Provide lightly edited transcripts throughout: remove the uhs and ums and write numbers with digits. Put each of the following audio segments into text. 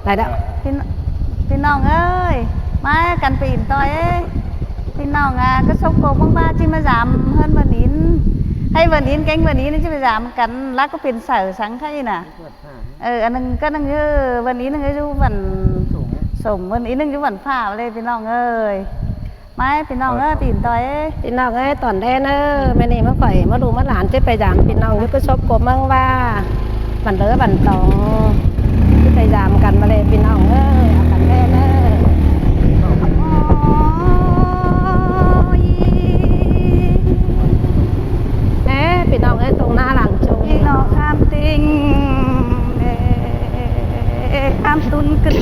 lại đóพี่น้องเอ้ยมากันปีนต่อยพี่น้องก็สกปรกบ้างๆที่มาจามเฮิรนวันนี้ให้วันนี้แก๊งวันนี้นี่จะไปจามกันแล้วก็เป็นเสือสังไข่น่ะอันนึงก็นั่งอยู่วันนี้นั่งอยู่วันสมวันนี้นั่งอยู่วันผ้าเลยพี่น้องเอ้ยไม่พี่น้องปีนต่อยพี่น้องเอ้ยตอนแรกแม่นี่มาข่อยมาดูมาหลานจะไปจามพี่น้องก็สกปรกมั่งว่าบันเด้อบันตองจะไปจามกันมาเลยพี่น้องเอ้ยเอากันแน่พี่น้องเอ้ยตรงหน้าหลังจงพี่น้องข้ามติงข้ามตุนขึ้น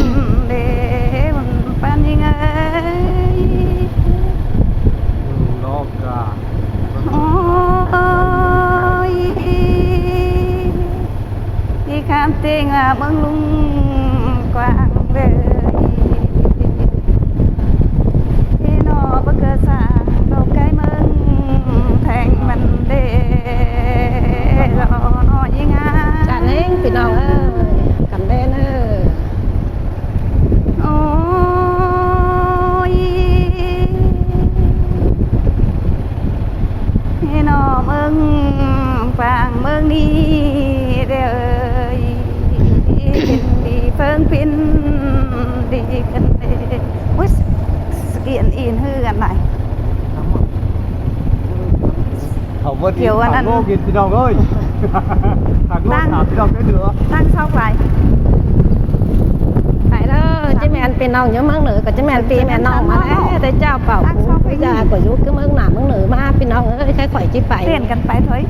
เด้มันปันยังไงนอกกาโอ้ยพี่ข้ามติงเบิ่งลุงกว้างเลยพี่น้องบ่เกิดสร้างดอกไก่เมืองแทงมันเด้รอน้อยงาจันเองพี่น้องเอ้ยกันแน่โอ้ยพี่น้องเมืองฟังเมืองนี้เด้อดีเพิ่งพินดีกันเด้อุ้ยเอียนอินฮือกันไหนเขาว่าที่ทางโลกกินพี่น้องเอ้ยทางโลกถามพี่น้องได้เหลือตั้งเท่าไหร่phải đó chứ mẹ anh pin nong nhớ mắng nữa còn chứ mẹ anh pin mẹ nong mà đấy trao bảo bây giờ của chú cứ mắng nào mắng nữa mà pin nong ơi cái khỏi chi phải เปลี่ยนกันไปเถอะ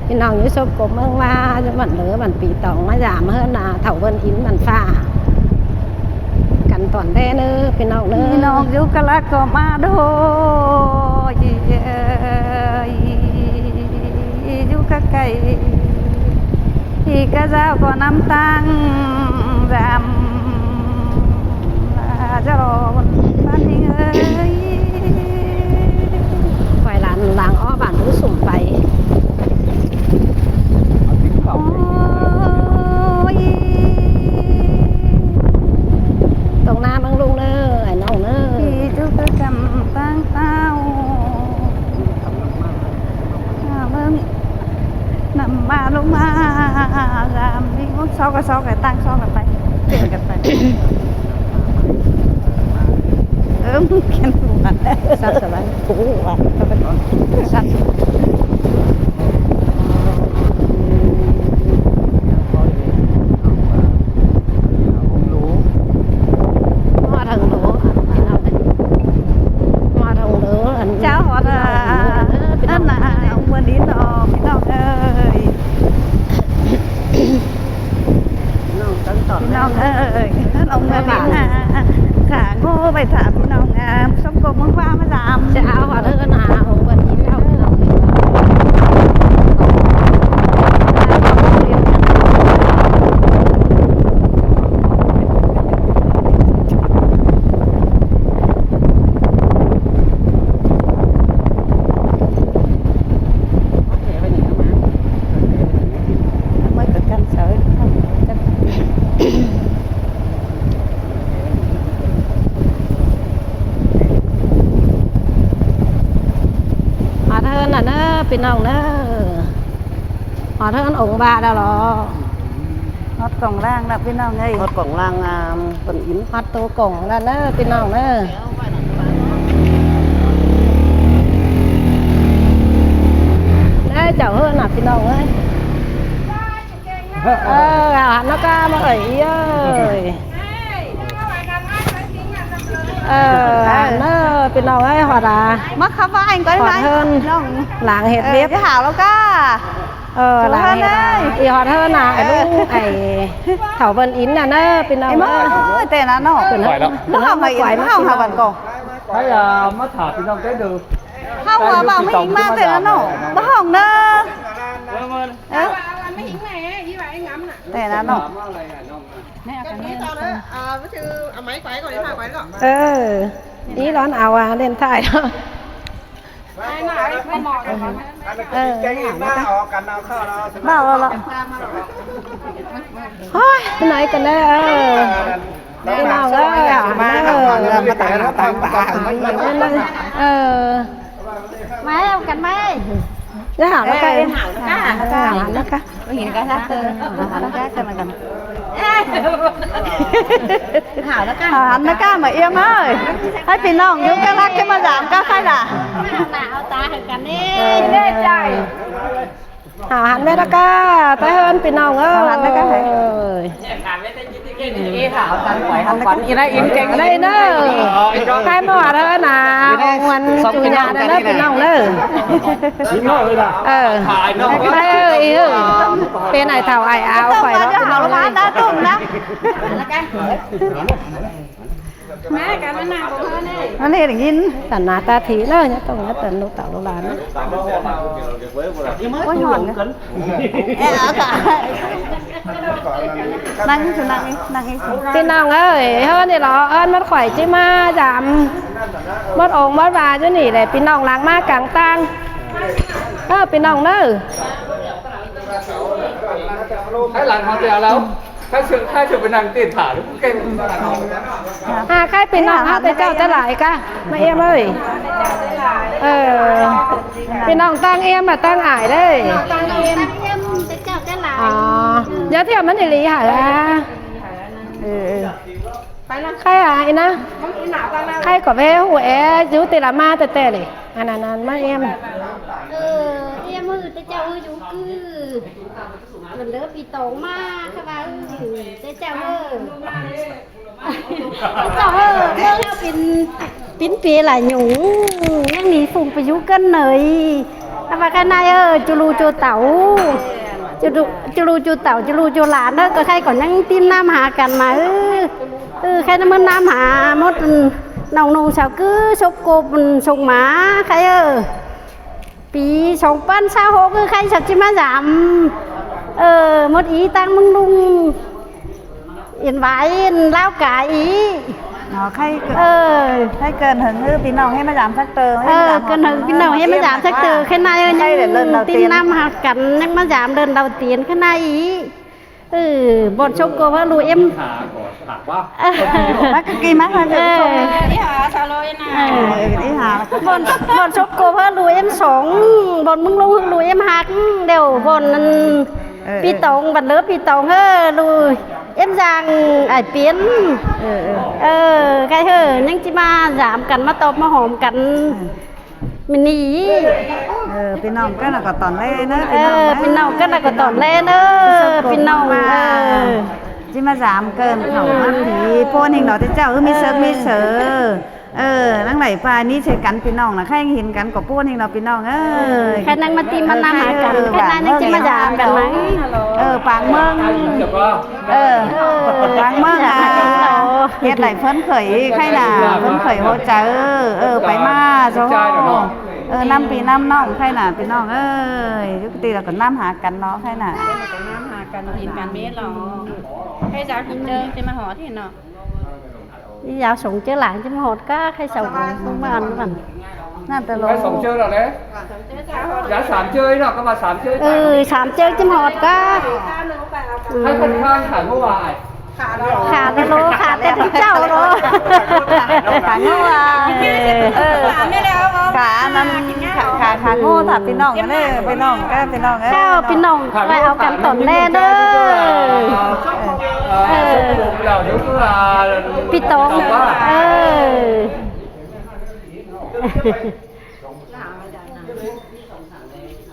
pin nong nhớ sốt cốm mắng mà mình nữa mình bị tỏng mà giảm hơn là thầu vân ín mình pha cắn toàn đe nữa pin nong nữa pin nong chú cái lá cò ma đô chú cái cây thì cái dao còn năm tang giảm cho ban đi ơi phải là làng ó bản núi sủng bày tông nam ăn luôn nữa ảnh nồng nữa thì chú cứ cầm tang tao vâng nằm ba lúc mà làm đi muốn so cái tăng so cái tay tiền cái tay mungkin bukan satu lagi bukan satu cháu họ là ông bên đi nó biết đâu ơiน้องông bên điขาโง่ไปถามพี่น้องสมกบมึงว่ามาถามจะเอาหัวเธอหนาของวันนี้เอาพี่น้องmới cực canh sợพี่น้องเนอะหอเท่านั้นองค์บาดาวหรอฮอตกล่องล่างนะพี่น้องเอ้ยฮอตกล่องล่างเป็นอินฮอตตัวกล่องนั่นเนอะพี่น้องเนอะได้เจ้าเฮือนน่ะพี่น้องเอ้ยnó ca mà ấy ơi nóพี่น้องเอ้ยหอดmất khá vai anh có hot hơn làngเห็ดเล็บhảo đâu ca หลังเห็ดอีฮอดเท่าน่ะไอ้ลุงไอ้เถาเบิ้นอินน่ะเนอะพี่น้องเอ้ยแต่นั้นเนาะnó không phải nó không phải còn thấy mất thảพี่น้องได้ดูkhông mà bảo mới hình mang thế nó nổ nó hỏng nơไม่หิงแม่ยี่ไหวngắm nè แต่นั้นเนาะ cái này với chứ máy quái còn đi pha quái còn ý đón ảo lên thải đó ไม่เหมาะเลยบ้าแล้ว cái này cần đấy แต่ละทางตาไม่มัน เออ máy không cần máy จะหาแล้วกัน hảo nó cá หาแล้วกัน nhìn cá khác cơ hảo nó cá cơ mà cần hảo nó cá หันนะก้ามาเอี่ยมเอ้ยให้พี่น้องอยู่ก็รักขึ้นมา3ก็ใครล่ะ nào ta phải cần đi หันแม่ละก้าตาเฮินพี่น้องเอ้ยหันนะก้าเฮ้ย thảo tàn quẩy học quán ý này in kênh ได้เด้อใครมาว่าเด้อน่ะวันจุญาเด้อพี่น้องเด้อ chính rồi là เออใครเอ้ยเป็นไอ้เฒ่าไอ้อาวข่อย cho hảo nó bán đã tôm đó อันนี้อย่างนี้สันนาตาถีเนาะเนี่ยตรงนี้เป็นลูกเต่าลูกหลานนะ có nhọn nữa ở cả năng chú năng đi พี่น้องเอ้ยเฮ้ยนี่เหรอเอิ้นมัดข่อยจิมาจำมัดองค์มัดวาจะหนีเลยพี่น้องล้างมากกลางตังพี่น้องเด้อ ให้หลังเขาจะแล้วถ้าจะเป็นนางตีนผ่าหรือเก่ง ใครพี่น้องแต่เจ้าจะหลายกะมาเอ็มเอ้ยพี่น้องตั้งเอ็มมาตั้งอายเลยตั้งเอ็ม cái chào cái lại อ๋อเดี๋ยวเที่ยวมันอีหลีหาใครอ่ะไอ้นะใครก็แพ้หัวแอยูติละมาแต่เลยอันนั้นมาเอ็ม em ơi cái chào ơi chú cứ mình đỡ bị tổn mà các bạn cái chào ơi chào ơiเป็นปีหลายหนูยังหนีฝุ่งไปยุกันเลยvà cái này chú lu chú tẩu chú lu chú tẩu chú lu chú lán đó có khai còn những tin nam hà cần mà khai nó mới nam hà mốt nồng nồng sao cứ sốc cột sông má khaiปี2026คือใครสักจิมาจำหมดอีตั้งมึงลุงอินไว้เล่ากาอี nó khai cần hứng hưพี่น้องให้มาgiảm sắc tờ เกินหนึ่งพี่น้องให้มาจำสักเตือแค่ไหนยังตีน้ำหักกันยังมาจำเดินเราเตียนแค่ไหนบทชมก็ว่ารู้เอ็ม ผ่าว่า bác cái kia mắt hơn đi hả sao lôi nè đi hả bọn chốt cô với lùi em sống bọn mưng lông lùi em hạt đều bọn pi tông bật lớp pi tông hơ lùi em giang ải biến cái hơ nhưng chỉ mà giảm cắn mà tôm mà hòm cắn mình ý พี่น้องก็น่ะก็ตอนเล่เนอะ พี่น้องก็น่ะก็ตอนเล่เนอะพี่น้อง จิมาgiảmเกินเขามาผีโพนเฮงดอกเจ้ามีเซิร์ฟมีเสือนั่งไหลปลานี่ใช้กันพี่น้องนะใครเห็นกันก็โพนเฮงดอกพี่น้องแค่นั่งมาตีมันน้ำหากันแค่นั้นยังจะมาหยามกันไหมปางเมืองปางเมืองเฮ็ดไหลเพิ่นเขยใครน่ะเพิ่นเขยโหเจอไปมาโซน้ำปีน้ำน้องใครน่ะพี่น้องยุติเราก็น้ำหากันเนาะใครน่ะ กันเห็นกันเม็ดหรอให้giáo hình chơi thì mà hỏi thì nó đi giáo sống chơi lại chứ mà hột cá hay sống không mà ăn bằngนั่นแต่โล ให้สองเชื่อหรอเนี่ยอย่าสามเชื่อหรอกก็มาสามเชื่อ 3 chơi chứ mà hột cá ให้คนข้างขันเมื่อวาน ขาแต่โลขาแต่ที่เจ้าโล ขาโง่ขานั้นขาโง่ถัดพี่น้องกันเลยพี่น้องก็พี่น้อง เจ้าพี่น้องไปเอากันตอนแน่เด้อ เราเดี๋ยวก็ พี่ตง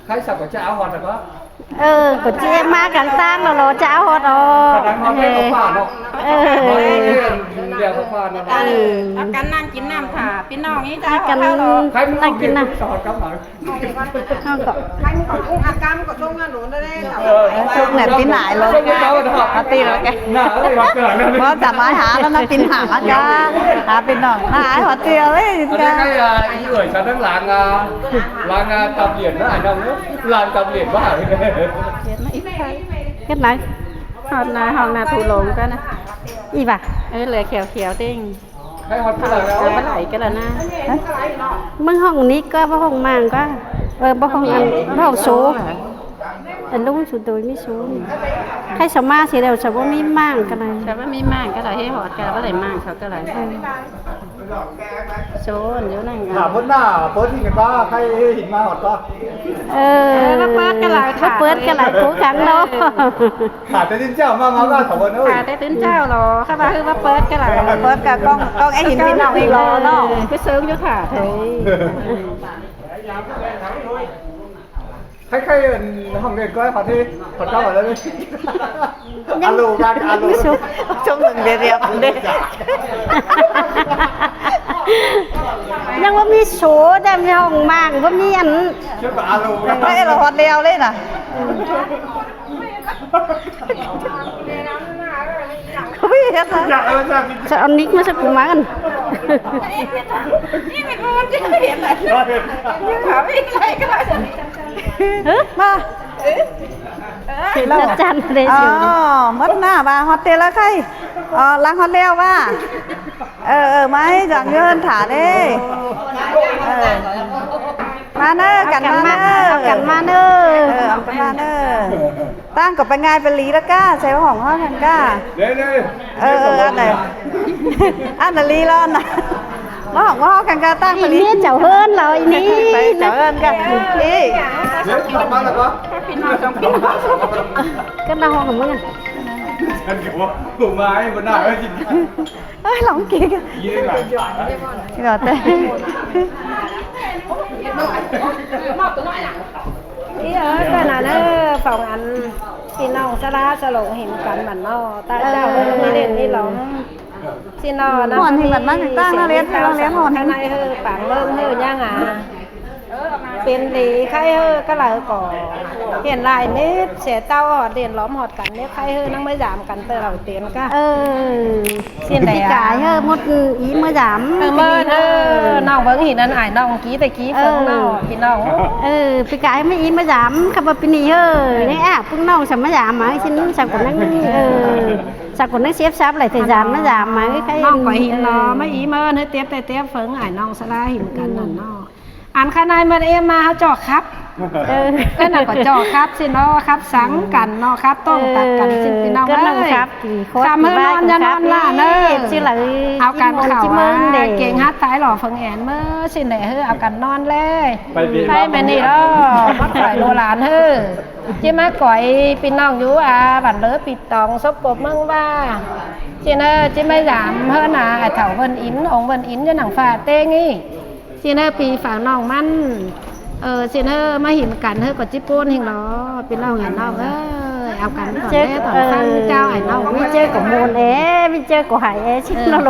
ใครสับกับเจ้าหอดหรือเปล่า của chị em ma càng tang là nó cháo hột rồi เดี๋ยวเขาฟาดนะ กันนั่งกินน้ำค่ะพี่น้องนี่จ้า กันนั่งกินนะ สอดกับหน่อย không có ใครมึงของอาการก็ช่วงนั้นหนูได้ ช่วงเนี่ยปีนหลายเลยมาตีแล้วแกเพราะจะมาหาแล้วนะปีนหาจ้าหาปีนน้องหาหัวเตียวเลย cái người cho nó làng tập luyện nó ảnh đông nữa làng tập luyện quá hả cái này hòn là thủ lộn cái này gì vậy lệ khéo tiếng hay hoạt cái là bắt lại cái là na mưng hồng ní có bao hồng màng có bao hồng ăn bao hồng số anh lúc chúng tôi mới số ให้สมาสิเดี๋ยวจะบ่มีมั่งกันเลย แต่ว่ามีมากก็ได้ให้หอดกันก็ได้มากเขาก็ได้โซนอยู่นั่น ถามคนหน้าเปิดที่กันก็ใครหินมาหอดก็ ว่าเปิดกันหลายค่ะเปิดกันหลายคู่ครั้งเนาะ ขาดแต่ดินเจ้ามาก็ถามคนเอ้ย ค่ะได้ตื่นเจ้าหรอค่ะว่าคือว่าเปิดกันหลาย เปิดกับกล้องไอ้หินพี่น้องอีกรอเนาะ ก็เสริมอยู่ค่ะเฮ้ย ใครห้องเรียนก็ขอที่ขอเข้ามาแล้วนี่อาลูกันอาลู ช่วงหนึ่งเรียบๆเด้ ยังว่ามีโชว์แต่ไม่ห้องมากว่ามีอัน ช่วยกับอาลูกัน ไม่เราฮอตเดียวเลยน่ะเขาไม่เห็นนะ อยากเอาจาก จะเอานิกมาสักกูมากัน นี่ไม่ก็มันจะเห็นอะไรยังหาไม่อะไรก็ได้มา จัดจันเลย อ๋อ สิ มัดหน้ามาฮอตเตลแล้วใครอ๋อล้างฮอตเลี้ยวว่าไม่จังเงินถาเด้มาเนอกันมาเนอ เอากันมาเด้อ เอากันมาเนอตั้งกับไปงานเป็นลีแล้วก้าใช้ของห้องกันก้า เด้ อันไหนอันไหนลีร้อนนะว่าของว่ากันก้าตั้ง อี เป็นลี นี่เจ้าเฮิร์นเลยนี่ ไปเจอกันนี่ เด้กลับมาแล้วก็ ก็เราห้องของมึงกัน ฉันเกี่ยวว่ากูมาให้บนหน้าไม่จริง หลงกี่กัน ยี่ได้ไหม ก็เต้ นี่ขนาดนั้นฝั่งอันพี่น้องสลาสลงเห็นกันเหมือนเนาะตาเจ้ามีเล่นนี่หลงที่นอนนะข้างในเฮอปางเลิ่งเฮอย่างอ่ะเป็นดีใครเฮอก็ไหลก่อเห็นลายนิดเสียเต้าหอดเด่นล้อมหอดกันเนี่ยใครเฮอนั่งไม่ยามกันเตอเราเตียนก็ สิ้นไหนกายเฮิร์มดอีเมื่อจำ เมื่อน้องเบิ้งหินนั้นอายน้องกี้แต่กี้เฟิงน้องพี่น้อง ปีกายไม่อีเมื่อจำขับปีนี้เฮิร์นี่อ่ะพึ่งน้องสมัยจำมาชิ้นสักคนนั้นสักคนนั้นเสียบซับอะไรแต่จำเมื่อจำมาใคร น้องก่อยหินรอไม่อีเมื่อเนื้อเตี้ยแต่เตี้ยเฟิงอายน้องสลาหินกันนั่นน้องอันข้างในมันเอ็มมาเขาจอกครับก็น่ะก็จอกครับสิเนาะครับสังกันเนาะครับต้องตัดกันสิพี่น้อง ก็ เอ้ นั่ง ย ครับ ทำให้นอนอย่านอนล่ะเนอะ สิเลย เอากันเข่า ที่มึ ว่าง เด็ก เก่งฮัดท้ายหล่อเฟิงแอนเมื่อสิไหนเฮ้อเอากันนอนเลย ไปดี ไปแม่นี่เนาะมัดข่อยโลหลานเฮ้อจิมาก่อยพี่น้องอยู่บันเลอปิดตองซบปบเมืองว่าจิเนอจิไม่ยามเฮ้อน่ะเถาเพิ่นอินองค์เพิ่นอินจะหนังฟ้าเต้งี้จิเนอปีฝากน้องมันจิเนอมาหินกันเฮ้อก็จิโป้นหิงล้อพี่น้องไอ้น้องเอากันก่อน เจอ แม่ต่อข้างเจ้าไอ้น้อง ไม่เจอกับมูลเอ๊ไม่เจอกับหายเอ๊ชิ้นละโล